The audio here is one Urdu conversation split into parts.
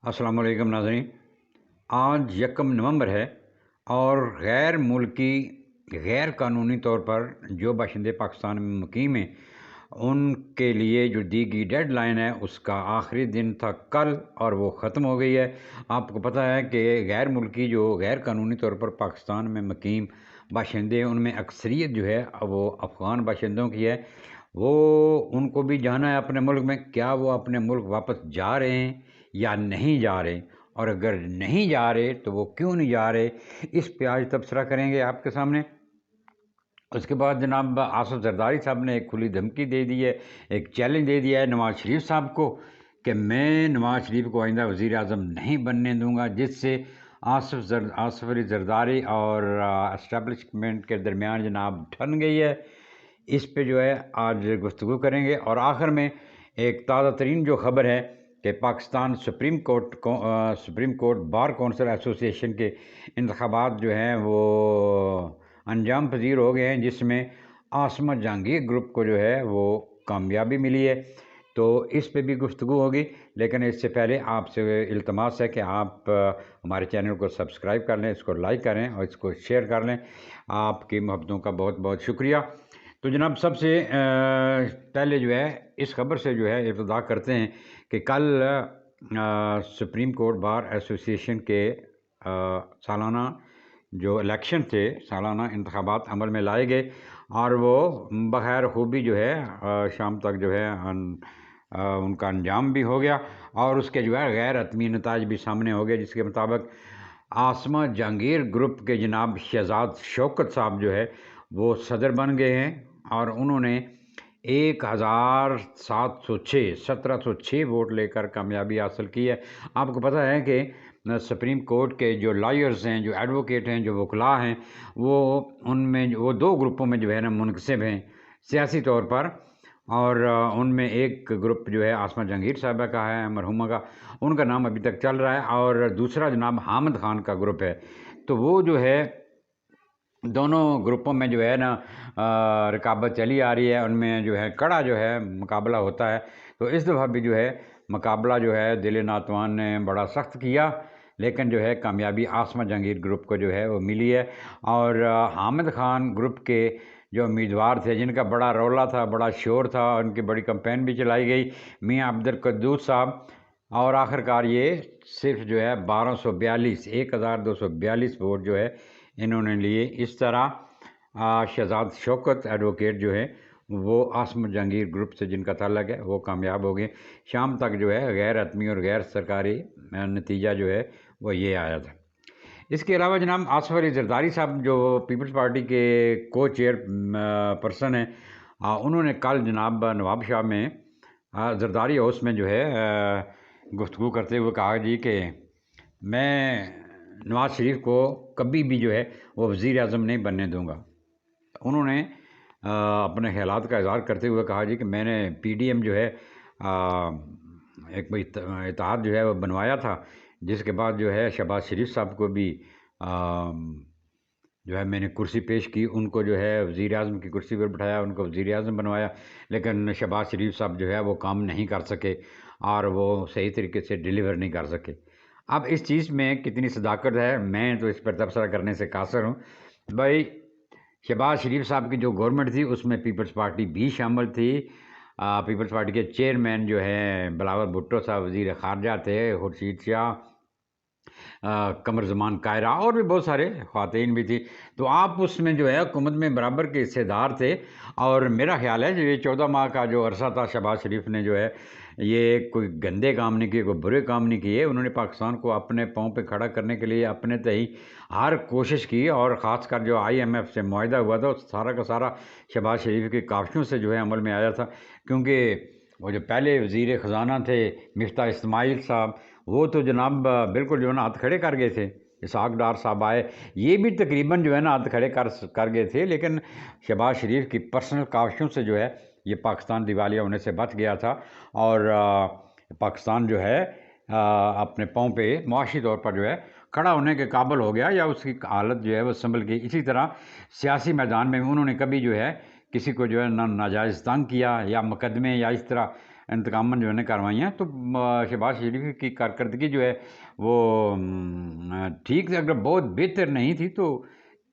السلام علیکم ناظرین، آج 1 نومبر ہے اور غیر ملکی غیر قانونی طور پر جو باشندے پاکستان میں مقیم ہیں ان کے لیے جو دی گئی ڈیڈ لائن ہے اس کا آخری دن تھا کل اور وہ ختم ہو گئی ہے۔ آپ کو پتہ ہے کہ غیر ملکی جو غیر قانونی طور پر پاکستان میں مقیم باشندے ہیں ان میں اکثریت جو ہے وہ افغان باشندوں کی ہے۔ وہ ان کو بھی جانا ہے اپنے ملک میں، کیا وہ اپنے ملک واپس جا رہے ہیں یا نہیں جا رہے، اور اگر نہیں جا رہے تو وہ کیوں نہیں جا رہے، اس پہ آج تبصرہ کریں گے آپ کے سامنے۔ اس کے بعد جناب آصف زرداری صاحب نے ایک کھلی دھمکی دے دی ہے، ایک چیلنج دے دیا ہے نواز شریف صاحب کو کہ میں نواز شریف کو آئندہ وزیر اعظم نہیں بننے دوں گا، جس سے آصف علی زرداری اور اسٹیبلشمنٹ کے درمیان جناب ٹھن گئی ہے۔ اس پہ جو ہے آج گفتگو کریں گے، اور آخر میں ایک تازہ ترین جو خبر ہے کہ Pakistan supreme court bar council ایسوسی ایشن کے انتخابات جو ہیں وہ انجام پذیر ہو گئے ہیں، جس میں عاصمہ جہانگیر گروپ کو جو ہے وہ کامیابی ملی ہے، تو اس پہ بھی گفتگو ہوگی۔ لیکن اس سے پہلے آپ سے التماس ہے کہ آپ ہمارے چینل کو سبسکرائب کر لیں، اس کو لائک کریں اور اس کو شیئر کر لیں۔ آپ کی محبتوں کا بہت بہت شکریہ۔ تو جناب سب سے پہلے جو ہے اس خبر سے جو ہے ابتدا کرتے ہیں کہ کل سپریم کورٹ بار ایسوسی ایشن کے سالانہ جو الیکشن تھے، سالانہ انتخابات عمل میں لائے گئے اور وہ بخیر خوبی جو ہے شام تک جو ہے ان کا انجام بھی ہو گیا، اور اس کے جو ہے غیر حتمی نتائج بھی سامنے ہو گئے، جس کے مطابق عاصمہ جہانگیر گروپ کے جناب شہزاد شوکت صاحب جو ہے وہ صدر بن گئے ہیں، اور انہوں نے 1706 ووٹ لے کر کامیابی حاصل کی ہے۔ آپ کو پتہ ہے کہ سپریم کورٹ کے جو لائرز ہیں، جو ایڈوکیٹ ہیں، جو وکلاء ہیں، وہ 2 گروپوں میں جو ہے نا منقسم ہیں سیاسی طور پر، اور ان میں ایک گروپ جو ہے عاصمہ جہانگیر صاحبہ کا ہے، مرحومہ کا، ان کا نام ابھی تک چل رہا ہے، اور دوسرا جناب حامد خان کا گروپ ہے۔ تو وہ جو ہے دونوں گروپوں میں جو ہے نا رقابت چلی آ رہی ہے، ان میں جو ہے کڑا جو ہے مقابلہ ہوتا ہے۔ تو اس دفعہ بھی جو ہے مقابلہ جو ہے دل ناتوان نے بڑا سخت کیا، لیکن جو ہے کامیابی عاصمہ جہانگیر گروپ کو جو ہے وہ ملی ہے، اور حامد خان گروپ کے جو امیدوار تھے، جن کا بڑا رولا تھا، بڑا شور تھا، ان کی بڑی کمپین بھی چلائی گئی، میاں عبدالقدوس صاحب، اور آخرکار یہ صرف جو ہے 1242 ووٹ جو ہے انہوں نے لیے۔ اس طرح شہزاد شوکت ایڈوکیٹ جو ہے وہ عاصمہ جہانگیر گروپ سے جن کا تعلق ہے وہ کامیاب ہو گئے۔ شام تک جو ہے غیر حتمی اور غیر سرکاری نتیجہ جو ہے وہ یہ آیا تھا۔ اس کے علاوہ جناب آصف علی زرداری صاحب جو پیپلز پارٹی کے کو چیئر پرسن ہیں، انہوں نے کل جناب نواب شاہ میں زرداری ہاؤس میں جو ہے گفتگو کرتے ہوئے کہا جی کہ میں نواز شریف کو کبھی بھی جو ہے وہ وزیر اعظم نہیں بننے دوں گا۔ انہوں نے اپنے خیالات کا اظہار کرتے ہوئے کہا جی کہ میں نے پی ڈی ایم جو ہے ایک اتحاد جو ہے وہ بنوایا تھا، جس کے بعد جو ہے شہباز شریف صاحب کو بھی جو ہے میں نے کرسی پیش کی، ان کو جو ہے وزیر اعظم کی کرسی پر بٹھایا، ان کو وزیر اعظم بنوایا، لیکن شہباز شریف صاحب جو ہے وہ کام نہیں کر سکے اور وہ صحیح طریقے سے ڈیلیور نہیں کر سکے۔ اب اس چیز میں کتنی صداقت ہے میں تو اس پر تبصرہ کرنے سے قاصر ہوں۔ بھائی شہباز شریف صاحب کی جو گورنمنٹ تھی اس میں پیپلز پارٹی بھی شامل تھی، پیپلز پارٹی کے چیئرمین جو ہیں بلاول بھٹو صاحب وزیر خارجہ تھے، خورشید شاہ، قمر زمان قاہرہ، اور بھی بہت سارے خواتین بھی تھی، تو آپ اس میں جو ہے حکومت میں برابر کے حصے دار تھے، اور میرا خیال ہے جو یہ 14 ماہ کا جو عرصہ تھا شہباز شریف نے جو ہے یہ کوئی گندے کام نہیں کیے، کوئی برے کام نہیں کیے، انہوں نے پاکستان کو اپنے پاؤں پہ کھڑا کرنے کے لیے اپنے تہی ہر کوشش کی، اور خاص کر جو آئی ایم ایف سے معاہدہ ہوا تھا سارا کا سارا شہباز شریف کی کاوشوں سے جو ہے عمل میں آیا تھا، کیونکہ وہ جو پہلے وزیر خزانہ تھے مفتاح اسماعیل صاحب، وہ تو جناب بالکل جو ہے نا ہاتھ کھڑے کر گئے تھے، اسحاق ڈار صاحب آئے، یہ بھی تقریباً جو ہے نا ہاتھ کھڑے کر گئے تھے، لیکن شہباز شریف کی پرسنل کاوشوں سے جو ہے یہ پاکستان دیوالیہ ہونے سے بچ گیا تھا، اور پاکستان جو ہے اپنے پاؤں پہ معاشی طور پر جو ہے کھڑا ہونے کے قابل ہو گیا، یا اس کی حالت جو ہے وہ سنبھل گئی۔ اسی طرح سیاسی میدان میں انہوں نے کبھی جو ہے کسی کو جو ہے نہ ناجائز تنگ کیا یا مقدمے یا اس طرح انتقاماً جو ہے نا کاروائیاں، تو شہباز شریف کی کارکردگی جو ہے وہ ٹھیک سے اگر بہت بہتر نہیں تھی تو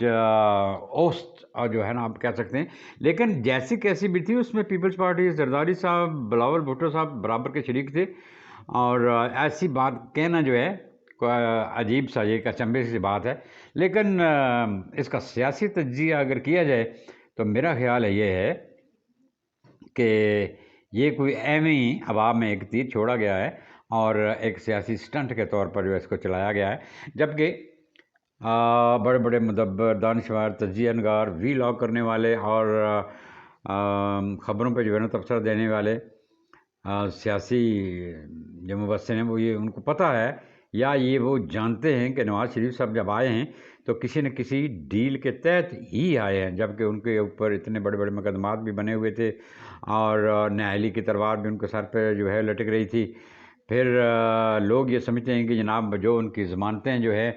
اوسط جو ہے نا آپ کہہ سکتے ہیں، لیکن جیسی کیسی بھی تھی اس میں پیپلز پارٹی، زرداری صاحب، بلاول بھٹو صاحب برابر کے شریک تھے، اور ایسی بات کہنا جو ہے عجیب سا ایک اچنبھے سی بات ہے، لیکن اس کا سیاسی تجزیہ اگر کیا جائے تو میرا خیال یہ ہے کہ یہ کوئی ایویں ہی ہوا میں ایک تیر چھوڑا گیا ہے اور ایک سیاسی سٹنٹ کے طور پر جو اس کو چلایا گیا ہے، جبکہ بڑے بڑے مدبر، دانشور، تجزیہ نگار، وی لاگ کرنے والے اور خبروں پہ جو ہے نا تبصرہ دینے والے سیاسی جو مبصر ہیں وہ یہ ان کو پتہ ہے یا یہ وہ جانتے ہیں کہ نواز شریف صاحب جب آئے ہیں تو کسی نہ کسی ڈیل کے تحت ہی آئے ہیں، جبکہ ان کے اوپر اتنے بڑے بڑے مقدمات بھی بنے ہوئے تھے اور نیالی کی تلوار بھی ان کے سر پہ جو ہے لٹک رہی تھی۔ پھر لوگ یہ سمجھتے ہیں کہ جناب جو ان کی ضمانتیں جو ہے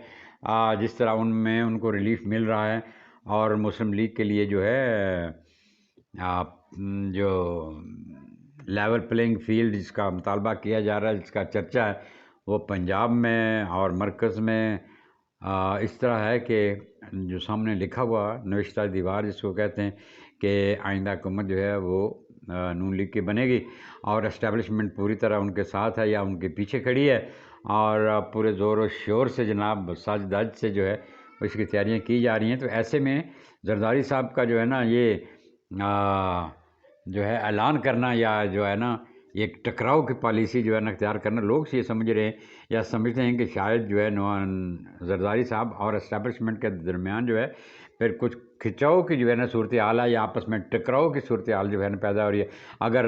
جس طرح ان میں ان کو ریلیف مل رہا ہے اور مسلم لیگ کے لیے جو ہے جو لیول پلینگ فیلڈ جس کا مطالبہ کیا جا رہا ہے، جس کا چرچا ہے، وہ پنجاب میں اور مرکز میں اس طرح ہے کہ جو سامنے لکھا ہوا نوشتہ دیوار جس کو کہتے ہیں کہ آئندہ حکومت جو ہے وہ نون لیگ کی بنے گی اور اسٹیبلشمنٹ پوری طرح ان کے ساتھ ہے یا ان کے پیچھے کھڑی ہے، اور پورے زور و شور سے جناب ساج داج سے جو ہے اس کی تیاریاں کی جا رہی ہیں۔ تو ایسے میں زرداری صاحب کا جو ہے نا یہ جو ہے اعلان کرنا یا جو ہے نا ایک ٹکراؤ کی پالیسی جو ہے نا اختیار کرنا، لوگ یہ سمجھ رہے ہیں یا سمجھتے ہیں کہ شاید جو ہے زرداری صاحب اور اسٹیبلشمنٹ کے درمیان جو ہے پھر کچھ کھچاؤ کی جو ہے نا صورتحال ہے یا آپس میں ٹکراؤ کی صورتحال جو ہے نا پیدا ہو رہی ہے۔ اگر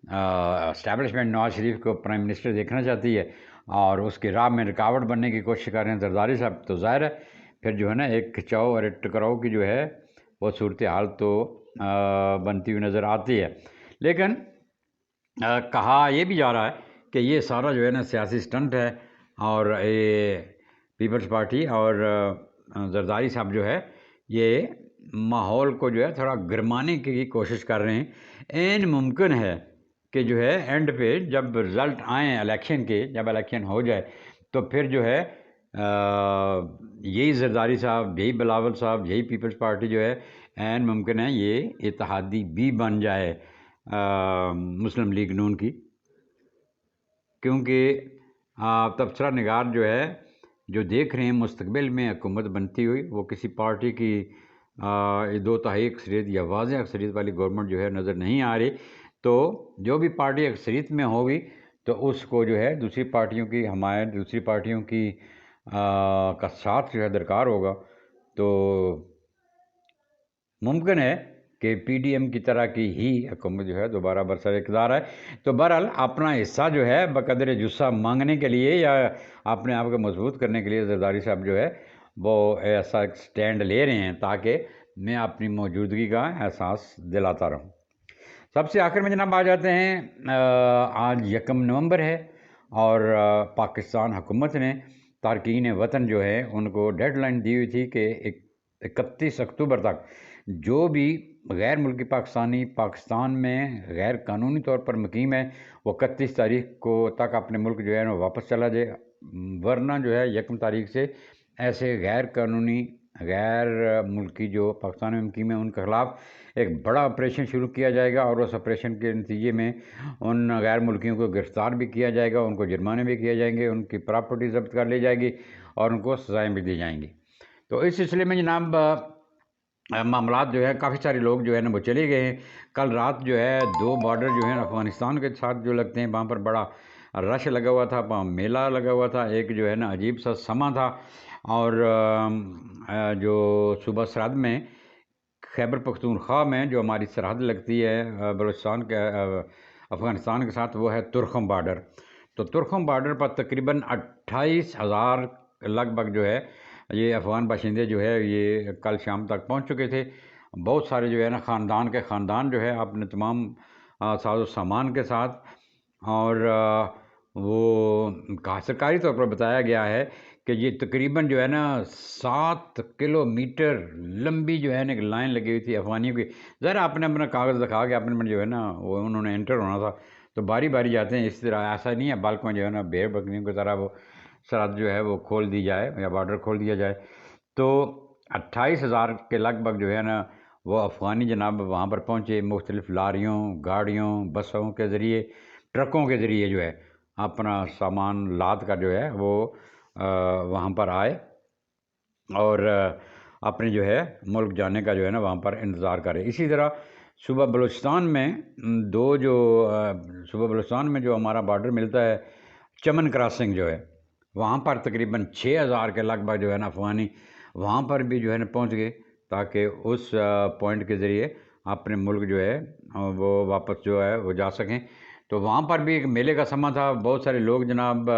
اسٹیبلشمنٹ نواز شریف کو پرائم منسٹر دیکھنا چاہتی ہے اور اس کی راہ میں رکاوٹ بننے کی کوشش کر رہے ہیں زرداری صاحب، تو ظاہر ہے پھر جو ہے نا ایک کھچاؤ اور ایک ٹکراؤ کی جو ہے وہ صورتحال تو بنتی ہوئی نظر آتی ہے۔ لیکن کہا یہ بھی جا رہا ہے کہ یہ سارا جو ہے نا سیاسی سٹنٹ ہے اور یہ پیپلز پارٹی اور زرداری صاحب جو ہے یہ ماحول کو جو ہے تھوڑا گرمانے کی کوشش کر رہے ہیں۔ این ممکن ہے کہ جو ہے اینڈ پہ جب رزلٹ آئیں الیکشن کے، جب الیکشن ہو جائے تو پھر جو ہے یہی زرداری صاحب، یہی بلاول صاحب، یہی پیپلز پارٹی جو ہے این ممکن ہے یہ اتحادی بھی بن جائے مسلم لیگ نون کی، کیونکہ تبصرہ نگار جو ہے جو دیکھ رہے ہیں مستقبل میں حکومت بنتی ہوئی وہ کسی پارٹی کی 2/3 اکثریت یا واضح اکثریت والی گورنمنٹ جو ہے نظر نہیں آ رہی، تو جو بھی پارٹی اکثریت میں ہوگی تو اس کو جو ہے دوسری پارٹیوں کی حمایت، دوسری پارٹیوں کی کا ساتھ جو ہے درکار ہوگا، تو ممکن ہے کہ پی ڈی ایم کی طرح کی ہی حکومت جو ہے دوبارہ برسر اقتدار ہے۔ تو بہرحال اپنا حصہ جو ہے بقدر جثہ مانگنے کے لیے یا اپنے آپ کو مضبوط کرنے کے لیے زرداری صاحب جو ہے وہ ایسا ایک سٹینڈ لے رہے ہیں تاکہ میں اپنی موجودگی کا احساس دلاتا رہوں۔ سب سے آخر میں جناب آ جاتے ہیں، آج 1 نومبر ہے اور پاکستان حکومت نے تارکین وطن جو ہے ان کو ڈیڈ لائن دی ہوئی تھی کہ 31 اکتوبر تک جو بھی غیر ملکی پاکستانی پاکستان میں غیر قانونی طور پر مقیم ہے وہ 31 تاریخ کو تک اپنے ملک جو ہے وہ واپس چلا جائے، ورنہ جو ہے 1 تاریخ سے ایسے غیر قانونی غیر ملکی جو پاکستان میں مقیم ہیں ان کے خلاف ایک بڑا آپریشن شروع کیا جائے گا، اور اس آپریشن کے نتیجے میں ان غیر ملکیوں کو گرفتار بھی کیا جائے گا، ان کو جرمانے بھی کیے جائیں گے، ان کی پراپرٹی ضبط کر لی جائے گی اور ان کو سزائیں بھی دی جائیں گی۔ تو اس سلسلے میں جناب معاملات جو ہے کافی سارے لوگ جو ہے نا وہ چلے گئے ہیں۔ کل رات جو ہے 2 بارڈر جو ہیں افغانستان کے ساتھ جو لگتے ہیں وہاں پر بڑا رش لگا ہوا تھا، وہاں میلہ لگا ہوا تھا، ایک جو ہے نا عجیب سا سما تھا، اور جو صوبہ سرحد میں خیبر پختونخوا میں جو ہماری سرحد لگتی ہے بلوچستان کے افغانستان کے ساتھ وہ ہے ترکھم بارڈر، تو ترکھم بارڈر پر تقریباً 28,000 لگ بھگ جو ہے یہ افغان باشندے جو ہے یہ کل شام تک پہنچ چکے تھے۔ بہت سارے جو ہے نا خاندان جو ہے اپنے تمام ساز و سامان کے ساتھ، اور وہ سرکاری طور پر بتایا گیا ہے کہ یہ تقریباً جو ہے نا 7 کلومیٹر لمبی جو ہے نا ایک لائن لگی ہوئی تھی افغانیوں کی، ذرا اپنے کاغذ دکھا کے اپنے جو ہے نا وہ انہوں نے انٹر ہونا تھا، تو باری باری جاتے ہیں. اس طرح ایسا نہیں ہے بلک میں جو ہے نا بھیڑ بکریوں کی طرح وہ سرحد جو ہے وہ کھول دی جائے یا بارڈر کھول دیا جائے. تو 28,000 کے لگ بھگ جو ہے نا وہ افغانی جناب وہاں پر پہنچے. مختلف لاریوں، گاڑیوں، بسوں کے ذریعے، ٹرکوں کے ذریعے جو ہے اپنا سامان لاد کر جو ہے وہ وہاں پر آئے اور اپنے جو ہے ملک جانے کا جو ہے نا وہاں پر انتظار کرے. اسی طرح صوبہ بلوچستان میں صوبہ بلوچستان میں جو ہمارا بارڈر ملتا ہے چمن کراسنگ جو ہے وہاں پر تقریباً 6,000 کے لگ بھگ جو ہے نا افغانی وہاں پر بھی جو ہے نا پہنچ گئے تاکہ اس پوائنٹ کے ذریعے اپنے ملک جو ہے وہ واپس جو ہے وہ جا سکیں. تو وہاں پر بھی ایک میلے کا سماں تھا. بہت سارے لوگ جناب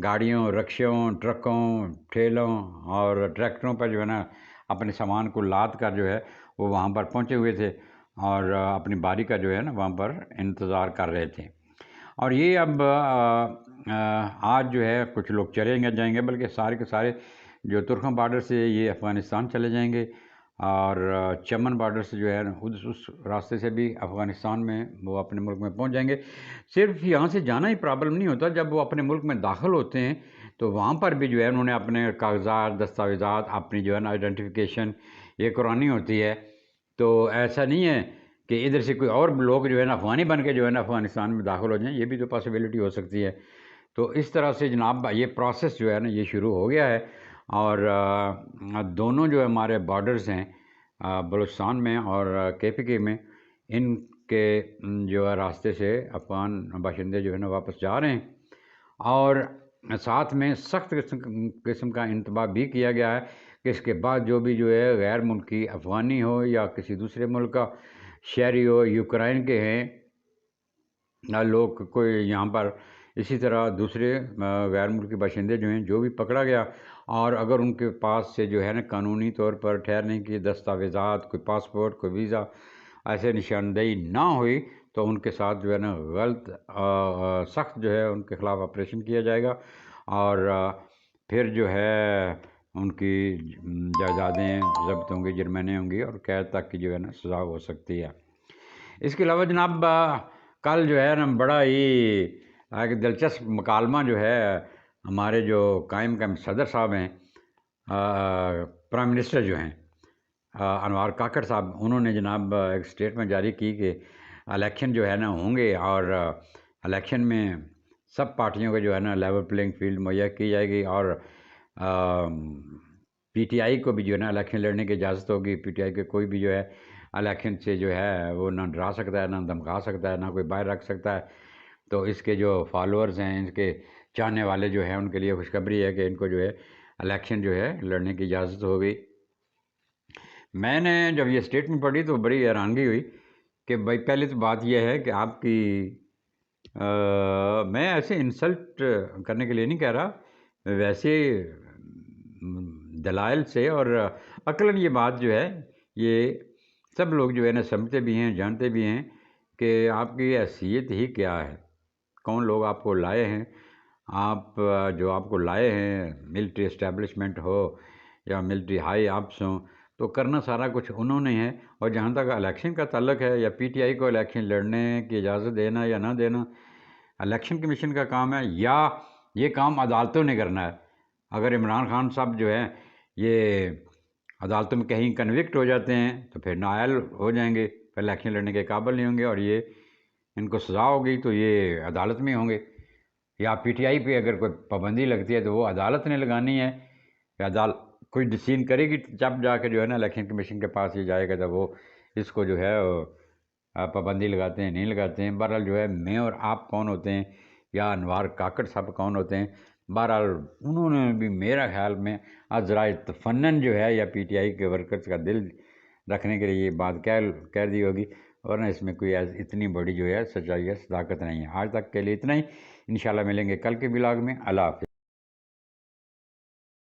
گاڑیوں، رکشوں، ٹرکوں، ٹھیلوں اور ٹریکٹروں پر جو ہے نا اپنے سامان کو لاد کر جو ہے وہ وہاں پر پہنچے ہوئے تھے اور اپنی باری کا جو ہے نا وہاں پر انتظار کر رہے تھے. اور یہ اب آج جو ہے کچھ لوگ چلیں گے جائیں گے، بلکہ سارے کے سارے جو ترکھم بارڈر سے یہ افغانستان چلے جائیں گے اور چمن بارڈر سے جو ہے اس راستے سے بھی افغانستان میں وہ اپنے ملک میں پہنچ جائیں گے. صرف یہاں سے جانا ہی پرابلم نہیں ہوتا، جب وہ اپنے ملک میں داخل ہوتے ہیں تو وہاں پر بھی جو ہے انہوں نے اپنے کاغذات، دستاویزات، اپنی جو ہے نا آئیڈینٹیفیکیشن یہ کرانی ہوتی ہے. تو ایسا نہیں ہے کہ ادھر سے کوئی اور لوگ جو ہے نا افغانی بن کے جو ہے نا افغانستان میں داخل ہو جائیں، یہ بھی تو پاسبلٹی ہو سکتی ہے. تو اس طرح سے جناب یہ پروسیس جو ہے نا یہ شروع ہو گیا ہے اور دونوں جو ہمارے بارڈرز ہیں بلوچستان میں اور KPK میں، ان کے جو ہے راستے سے افغان باشندے جو ہے نا واپس جا رہے ہیں. اور ساتھ میں سخت قسم کا انتباہ بھی کیا گیا ہے کہ اس کے بعد جو بھی جو ہے غیر ملکی افغانی ہو یا کسی دوسرے ملک کا شہری ہو، یوکرائن کے ہیں لوگ کوئی یہاں پر، اسی طرح دوسرے غیر ملکی باشندے جو ہیں جو بھی پکڑا گیا اور اگر ان کے پاس سے جو ہے نا قانونی طور پر ٹھہرنے کی دستاویزات، کوئی پاسپورٹ، کوئی ویزا ایسے نشاندہی نہ ہوئی تو ان کے ساتھ جو ہے نا سخت جو ہے ان کے خلاف آپریشن کیا جائے گا اور پھر جو ہے ان کی جائیدادیں ضبط ہوں گی، جرمانے ہوں گی اور قید تک کی جو ہے نا سزا ہو سکتی ہے. اس کے علاوہ جناب کل جو ہے نا بڑا ہی ایک دلچسپ مکالمہ جو ہے ہمارے جو قائم صدر صاحب ہیں، پرائم منسٹر جو ہیں انوار کاکڑ صاحب، انہوں نے جناب ایک اسٹیٹمنٹ جاری کی کہ الیکشن جو ہے نا ہوں گے اور الیکشن میں سب پارٹیوں کو جو ہے نا لیول پلینگ فیلڈ مہیا کی جائے گی اور PTI کو بھی جو ہے نا الیکشن لڑنے کی اجازت ہوگی. PTI کے کوئی بھی جو ہے الیکشن سے جو ہے وہ نہ ڈرا سکتا ہے، نہ دھمکا سکتا ہے، نہ کوئی باہر رکھ سکتا ہے. تو اس کے جو فالوورز ہیں، اس کے چاہنے والے جو ہیں، ان کے لیے خوشخبری ہے کہ ان کو جو ہے الیکشن جو ہے لڑنے کی اجازت ہو گئی. میں نے جب یہ اسٹیٹمنٹ پڑھی تو بڑی حیرانگی ہوئی کہ بھائی پہلے تو بات یہ ہے کہ آپ کی میں ایسے انسلٹ کرنے کے لیے نہیں کہہ رہا، ویسے دلائل سے اور عقلاً یہ بات جو ہے یہ سب لوگ جو ہے نا سمجھتے بھی ہیں، جانتے بھی ہیں کہ آپ کی حیثیت ہی کیا ہے، کون لوگ آپ کو لائے ہیں. آپ جو آپ کو لائے ہیں ملٹری اسٹیبلشمنٹ ہو یا ملٹری ہائی آپس ہوں تو کرنا سارا کچھ انہوں نے ہے. اور جہاں تک الیکشن کا تعلق ہے یا PTI کو الیکشن لڑنے کی اجازت دینا یا نہ دینا الیکشن کمیشن کا کام ہے یا یہ کام عدالتوں نے کرنا ہے. اگر عمران خان صاحب جو ہے یہ عدالتوں میں کہیں کنوکٹ ہو جاتے ہیں تو پھر نااہل ہو جائیں گے، پھر الیکشن لڑنے کے قابل نہیں ہوں گے اور یہ ان کو سزا ہوگی تو یہ عدالت میں ہوں گے. یا PTI پہ اگر کوئی پابندی لگتی ہے تو وہ عدالت نے لگانی ہے یا عدالت کوئی ڈسیزن کرے گی جب جا کے جو ہے نا الیکشن کمیشن کے پاس یہ جائے گا جب وہ اس کو جو ہے پابندی لگاتے ہیں نہیں لگاتے ہیں. بہرحال جو ہے میں اور آپ کون ہوتے ہیں یا انوار کاکڑ صاحب کون ہوتے ہیں، بہرحال انہوں نے بھی میرا خیال میں ذرائع تفنن جو ہے یا PTI کے ورکرز کا دل رکھنے کے لیے یہ بات کہہ دی ہوگی، ورنہ اس میں کوئی اتنی بڑی جو ہے سچائی ہے، صداقت نہیں ہے. آج تک کے لیے اتنا ہی، انشاءاللہ ملیں گے کل کے ولاگ میں. اللہ حافظ.